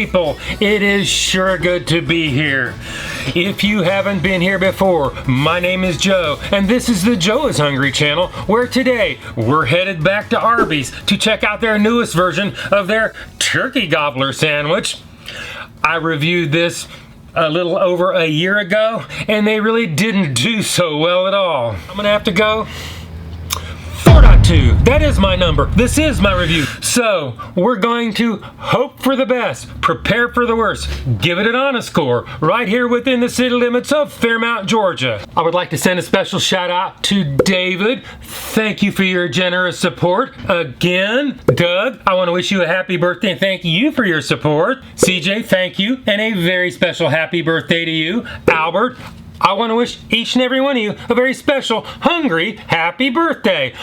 people, it is sure good to be here. If you haven't been here before, my name is Joe, and this is the Joe is Hungry channel, where today we're headed back to Arby's to check out their newest version of their turkey gobbler sandwich. I reviewed this a little over a year ago, and they really didn't do so well at all. I'm gonna have to go 4.2. That is my number. This is my review. So we're going to hope for the best, prepare for the worst, give it an honest score right here within the city limits of Fairmount, Georgia. I would like to send a special shout out to David. Thank you for your generous support. Again, Doug, I want to wish you a happy birthday and thank you for your support. CJ, thank you, and a very special happy birthday to you. Albert, I want to wish each and every one of you a very special, hungry, happy birthday.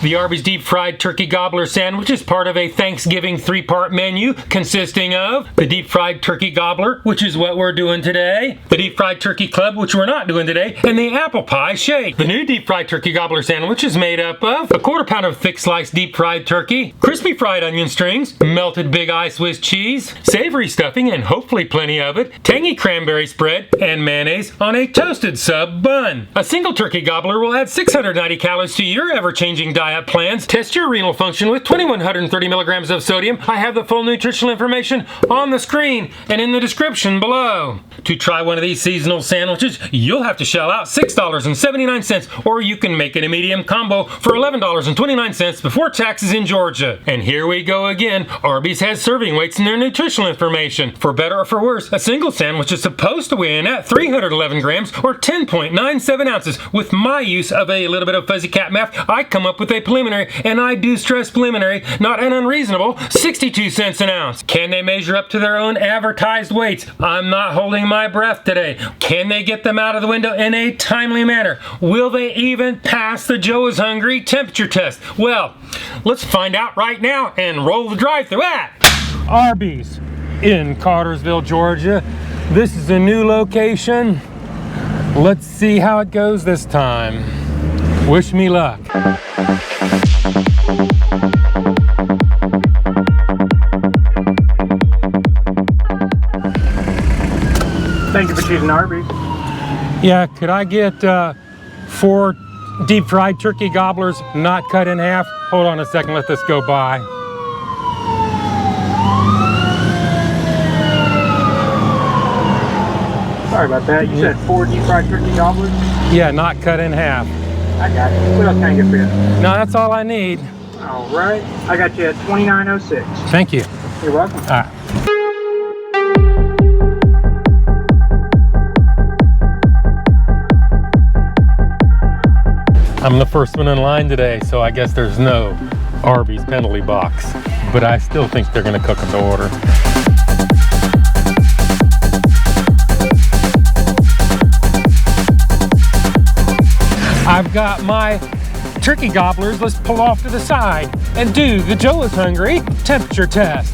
The Arby's deep fried turkey gobbler sandwich is part of a Thanksgiving 3-part menu consisting of the deep fried turkey gobbler, which is what we're doing today, the deep fried turkey club, which we're not doing today, and the apple pie shake. The new deep fried turkey gobbler sandwich is made up of a 1/4 pound of thick sliced deep fried turkey, crispy fried onion strings, melted big eye Swiss cheese, savory stuffing and hopefully plenty of it, tangy cranberry spread, and mayonnaise on a toasted sub bun. A single turkey gobbler will add 690 calories to your ever-changing diet plans. Test your renal function with 2,130 milligrams of sodium. I have the full nutritional information on the screen and in the description below. To try one of these seasonal sandwiches, you'll have to shell out $6.79, or you can make it a medium combo for $11.29 before taxes in Georgia. And here we go again. Arby's has serving weights in their nutritional information. For better or for worse, a single sandwich is supposed to weigh in at 311 grams or 10.97 ounces. With my use of a little bit of fuzzy cat math, I come up with a preliminary, and I do stress preliminary, not an unreasonable, 62 cents an ounce. Can they measure up to their own advertised weights? I'm not holding my breath today. Can they get them out of the window in a timely manner? Will they even pass the Joe is Hungry temperature test? Well, let's find out right now and roll the drive-thru at Arby's in Cartersville, Georgia. This is a new location. Let's see how it goes this time. Wish me luck. Thank you for choosing Arby's. Yeah, could I get 4 deep fried turkey gobblers not cut in half? Hold on a second, let this go by. Sorry about that. You said 4 deep fried turkey gobblers? Yeah, not cut in half. I got you. What else can I get for you? No, that's all I need. All right. I got you at $29.06. Thank you. You're welcome. All right. I'm the first one in line today, so I guess there's no Arby's penalty box, but I still think they're gonna cook them to order. I've got my turkey gobblers. Let's pull off to the side and do the Joe is Hungry temperature test.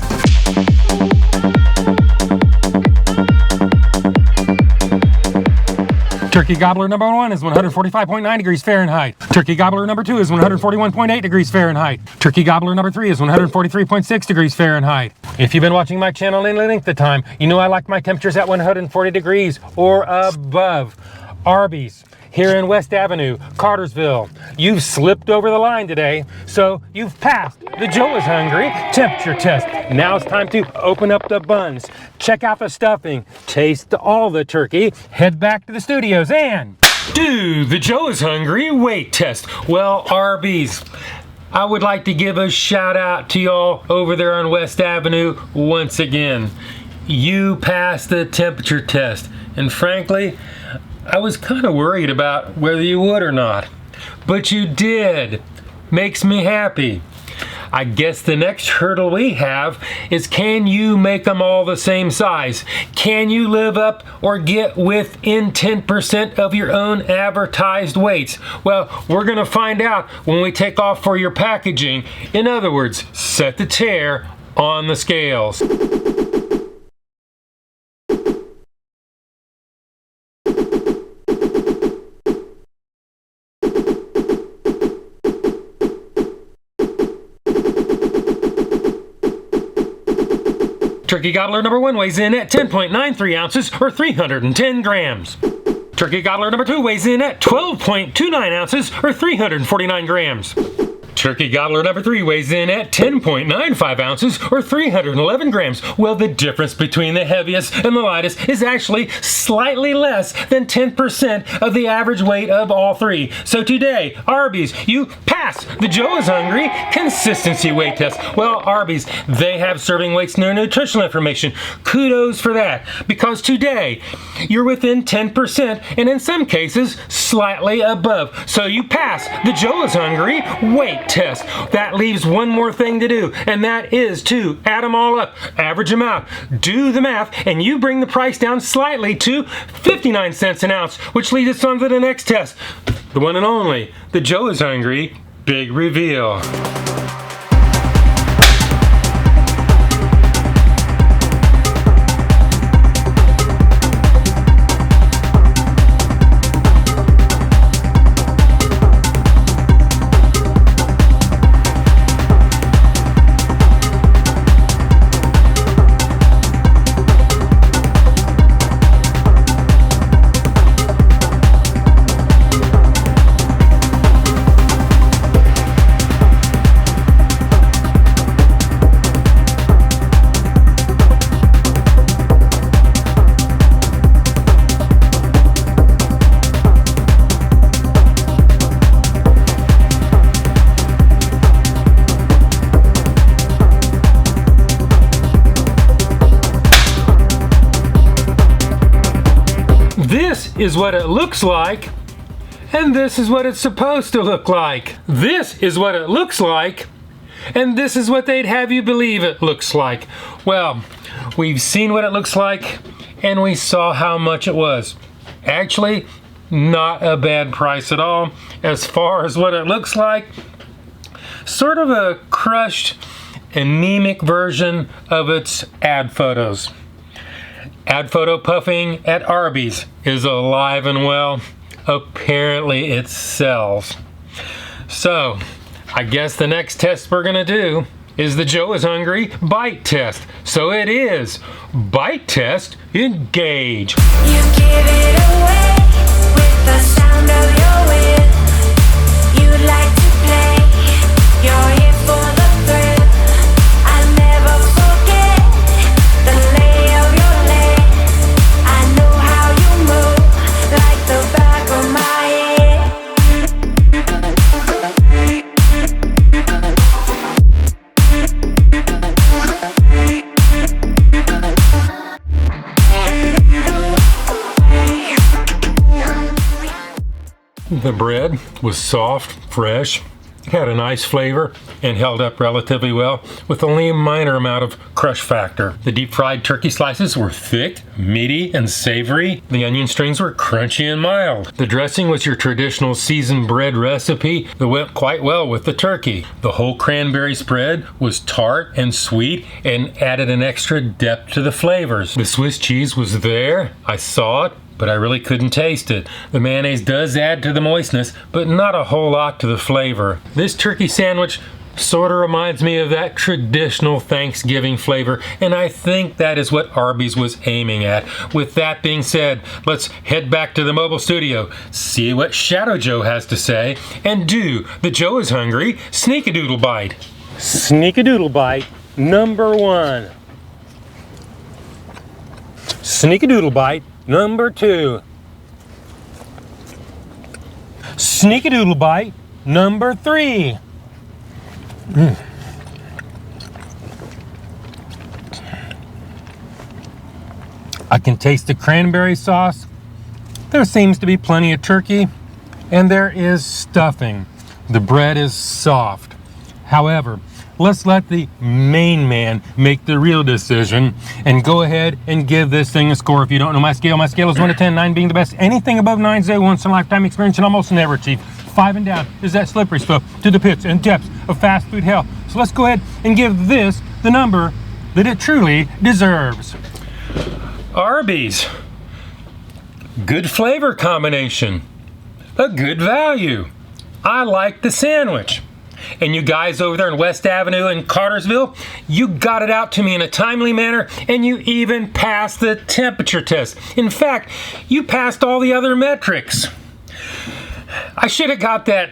Turkey gobbler number 1 is 145.9 degrees Fahrenheit. Turkey gobbler number 2 is 141.8 degrees Fahrenheit. Turkey gobbler number 3 is 143.6 degrees Fahrenheit. If you've been watching my channel any length of time, you know I like my temperatures at 140 degrees or above. Arby's here in West Avenue, Cartersville. You've slipped over the line today, so you've passed the Joe is Hungry temperature test. Now it's time to open up the buns, check out the stuffing, taste all the turkey, head back to the studios and do the Joe is Hungry weight test. Well, Arby's, I would like to give a shout out to y'all over there on West Avenue once again. You passed the temperature test, and frankly, I was kind of worried about whether you would or not, but you did. Makes me happy. I guess the next hurdle we have is, can you make them all the same size? Can you live up or get within 10% of your own advertised weights? Well, we're gonna find out when we take off for your packaging. In other words, set the tear on the scales. Turkey Gobbler number 1 weighs in at 10.93 ounces or 310 grams. Turkey Gobbler number 2 weighs in at 12.29 ounces or 349 grams. Turkey Gobbler number 3 weighs in at 10.95 ounces or 311 grams. Well, the difference between the heaviest and the lightest is actually slightly less than 10% of the average weight of all three. So today, Arby's, you pass the Joe is Hungry consistency weight test. Well, Arby's, they have serving weights and their nutritional information. Kudos for that, because today you're within 10% and in some cases slightly above. So you pass the Joe is Hungry weight test. That leaves one more thing to do, and that is to add them all up, average them out, do the math, and you bring the price down slightly to 59 cents an ounce, which leads us on to the next test. The one and only, the Joe is Hungry Big Reveal. This is what it looks like, and this is what it's supposed to look like. This is what it looks like, and this is what they'd have you believe it looks like. Well, we've seen what it looks like, and we saw how much it was. Actually, not a bad price at all. As far as what it looks like, sort of a crushed, anemic version of its ad photos. Ad photo puffing at Arby's is alive and well. Apparently it sells. So, I guess the next test we're gonna do is the Joe is Hungry bite test. So it is bite test engage. You give it away with the sound of your will. You'd like to play, you're here for the thrill. I'll never forget the lay of your leg. I know how you move like the back of my The bread was soft, fresh, had a nice flavor, and held up relatively well with only a minor amount of crush factor. The deep fried turkey slices were thick, meaty, and savory. The onion strings were crunchy and mild. The dressing was your traditional seasoned bread recipe that went quite well with the turkey. The whole cranberry spread was tart and sweet and added an extra depth to the flavors. The Swiss cheese was there. I saw it, but I really couldn't taste it. The mayonnaise does add to the moistness, but not a whole lot to the flavor. This turkey sandwich sort of reminds me of that traditional Thanksgiving flavor, and I think that is what Arby's was aiming at. With that being said, let's head back to the mobile studio, see what Shadow Joe has to say, and do the Joe is Hungry Sneak-a-Doodle Bite. Sneak-a-Doodle Bite number 1. Sneak-a-Doodle Bite number 2. Sneak-a-Doodle Bite number 3. I can taste the cranberry sauce. There seems to be plenty of turkey, and there is stuffing. The bread is soft. However, let's let the main man make the real decision and go ahead and give this thing a score. If you don't know my scale is 1 to 10, 9 being the best. Anything above 9 is a once in a lifetime experience and almost never achieved. 5 and down is that slippery slope to the pits and depths of fast food hell. So let's go ahead and give this the number that it truly deserves. Arby's. Good flavor combination. A good value. I like the sandwich. And you guys over there in West Avenue in Cartersville, you got it out to me in a timely manner, and you even passed the temperature test. In fact, you passed all the other metrics. I should have got that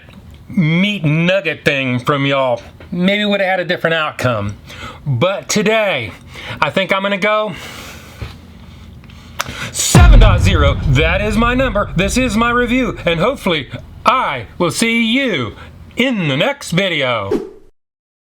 meat nugget thing from y'all. Maybe would have had a different outcome. But today, I think I'm gonna go 7.0. That is my number. This is my review. And hopefully, I will see you in the next video.